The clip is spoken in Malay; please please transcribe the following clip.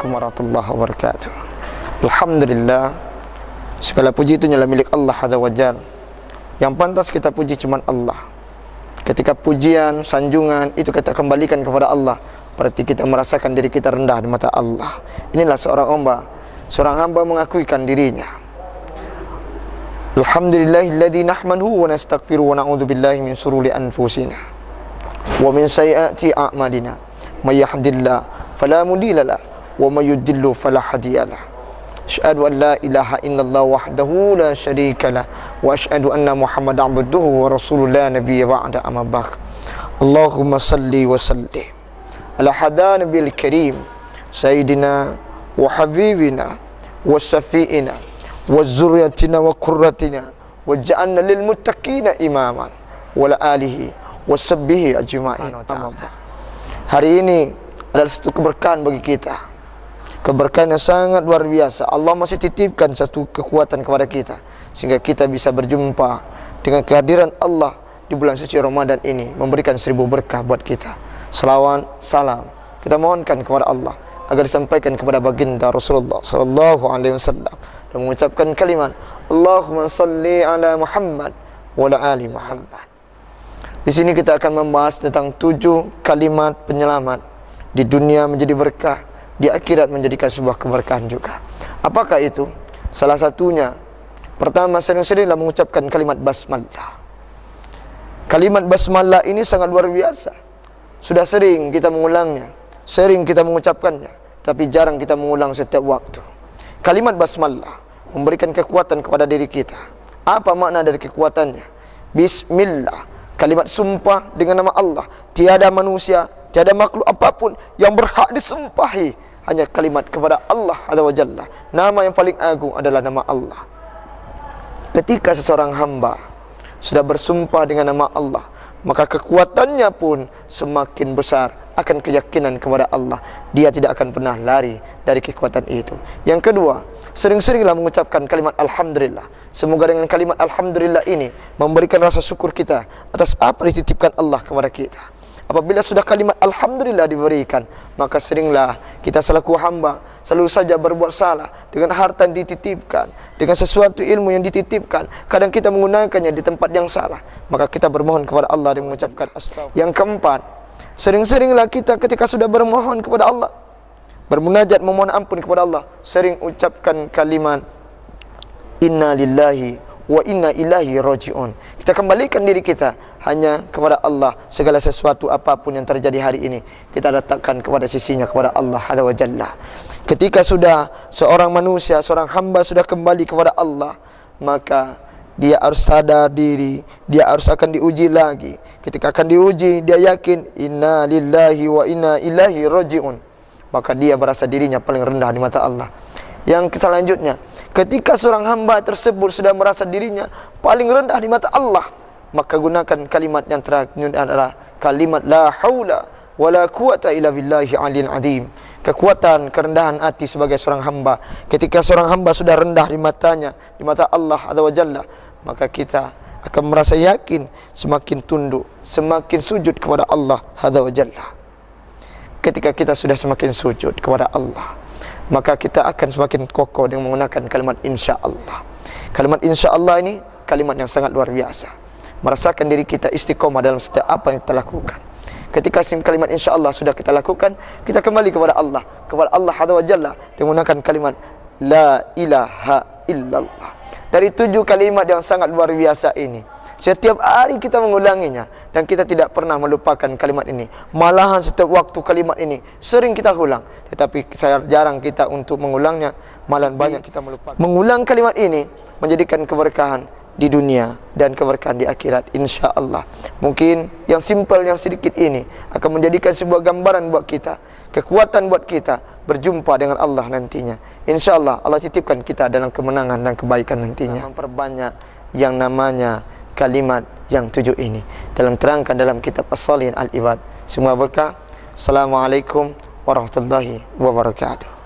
Assalamualaikum warahmatullahi wabarakatuh. Alhamdulillah, segala puji itu adalah milik Allah Azza wa Jalla. Yang pantas kita puji cuma Allah. Ketika pujian, sanjungan itu kita kembalikan kepada Allah, berarti kita merasakan diri kita rendah di mata Allah. Inilah seorang hamba mengakuikan dirinya. Alhamdulillahilladzi nahmaduhu wa nastaghfiruhu wa na'udzu billahi min shururi anfusina wa min sayyiati a'malina. May yahdihillahu fala mudilla lahu wa may yudlil fala hadiya lahu. Asyhadu an la ilaha illallah wahdahu la syarika lah wa asyhadu anna Muhammadan abduhu wa rasuluhu la nabiyya ba'da amma ba'd. Allahumma salli wa sallim ala hadan nabil karim sayyidina wa habibina wa safiina wa zurriyatina wa qurratina wa ja'alna lil muttaqina imaman wa la alihi wa sahbihi ajma'in. Hari ini adalah satu keberkahan bagi kita, keberkahan yang sangat luar biasa. Allah masih titipkan satu kekuatan kepada kita sehingga kita bisa berjumpa dengan kehadiran Allah di bulan suci Ramadan ini, memberikan 1000 berkah buat kita. Selawat, salam kita mohonkan kepada Allah agar disampaikan kepada baginda Rasulullah sallallahu alaihi wasallam dan mengucapkan kalimat Allahumma salli ala Muhammad wa ala ali Muhammad. Di sini kita akan membahas tentang 7 kalimat penyelamat. Di dunia menjadi berkah, di akhirat menjadikan sebuah keberkahan juga. Apakah itu? Salah satunya, pertama, sering-seringlah mengucapkan kalimat basmalah. Kalimat basmalah ini sangat luar biasa. Sudah sering kita mengulangnya, sering kita mengucapkannya, tapi jarang kita mengulang setiap waktu. Kalimat basmalah memberikan kekuatan kepada diri kita. Apa makna dari kekuatannya? Bismillah, kalimat sumpah dengan nama Allah. Tiada manusia, tiada makhluk apapun yang berhak disumpahi, hanya kalimat kepada Allah Azza wa Jalla. Nama yang paling agung adalah nama Allah. Ketika seseorang hamba sudah bersumpah dengan nama Allah, maka kekuatannya pun semakin besar, akan keyakinan kepada Allah. Dia tidak akan pernah lari dari kekuatan itu. Yang kedua, sering-seringlah mengucapkan kalimat Alhamdulillah. Semoga dengan kalimat Alhamdulillah ini memberikan rasa syukur kita atas apa dititipkan Allah kepada kita. Apabila sudah kalimat Alhamdulillah diberikan, maka seringlah kita selaku hamba selalu saja berbuat salah dengan harta yang dititipkan, dengan sesuatu ilmu yang dititipkan. Kadang kita menggunakannya di tempat yang salah, maka kita bermohon kepada Allah dan mengucapkan astaghfirullah. Yang keempat, sering-seringlah kita ketika sudah bermohon kepada Allah, bermunajat memohon ampun kepada Allah, sering ucapkan kalimat Inna lillahi wa inna ilaihi raji'un. Kita kembalikan diri kita hanya kepada Allah. Segala sesuatu apapun yang terjadi hari ini, kita letakkan kepada sisinya, kepada Allah Azza wa Jalla. Ketika sudah seorang manusia, seorang hamba sudah kembali kepada Allah, maka dia harus sadar diri, dia harus akan diuji lagi. Ketika akan diuji, dia yakin inna lillahi wa inna ilaihi raji'un, maka dia merasa dirinya paling rendah di mata Allah. Yang selanjutnya, ketika seorang hamba tersebut sudah merasa dirinya paling rendah di mata Allah, maka gunakan kalimat yang terakhir adalah kalimat la haula wala quwata illa billahi aliyil azim. Kekuatan kerendahan hati sebagai seorang hamba. Ketika seorang hamba sudah rendah di matanya, di mata Allah Azza wa Jalla, maka kita akan merasa yakin, semakin tunduk, semakin sujud kepada Allah Azza wa Jalla. Ketika kita sudah semakin sujud kepada Allah, maka kita akan semakin kokoh dengan menggunakan kalimat insya-Allah. Kalimat insya-Allah ini kalimat yang sangat luar biasa. Merasakan diri kita istiqomah dalam setiap apa yang kita lakukan. Ketika kalimat insya-Allah sudah kita lakukan, kita kembali kepada Allah Azza wa Jalla dengan menggunakan kalimat la ilaha illallah. Dari 7 kalimat yang sangat luar biasa ini, setiap hari kita mengulanginya dan kita tidak pernah melupakan kalimat ini. Malahan setiap waktu kalimat ini sering kita ulang, tetapi jarang kita untuk mengulangnya, malahan banyak kita melupakan. Mengulang kalimat ini menjadikan keberkahan di dunia dan keberkahan di akhirat, insya-Allah. Mungkin yang simpel, yang sedikit ini akan menjadikan sebuah gambaran buat kita, kekuatan buat kita berjumpa dengan Allah nantinya. Insya-Allah Allah titipkan kita dalam kemenangan dan kebaikan nantinya. Memperbanyak yang namanya kalimat yang 7 ini dalam terangkan dalam kitab As-Shalihin Al-Ibad. Semua berkah. Assalamualaikum warahmatullahi wabarakatuh.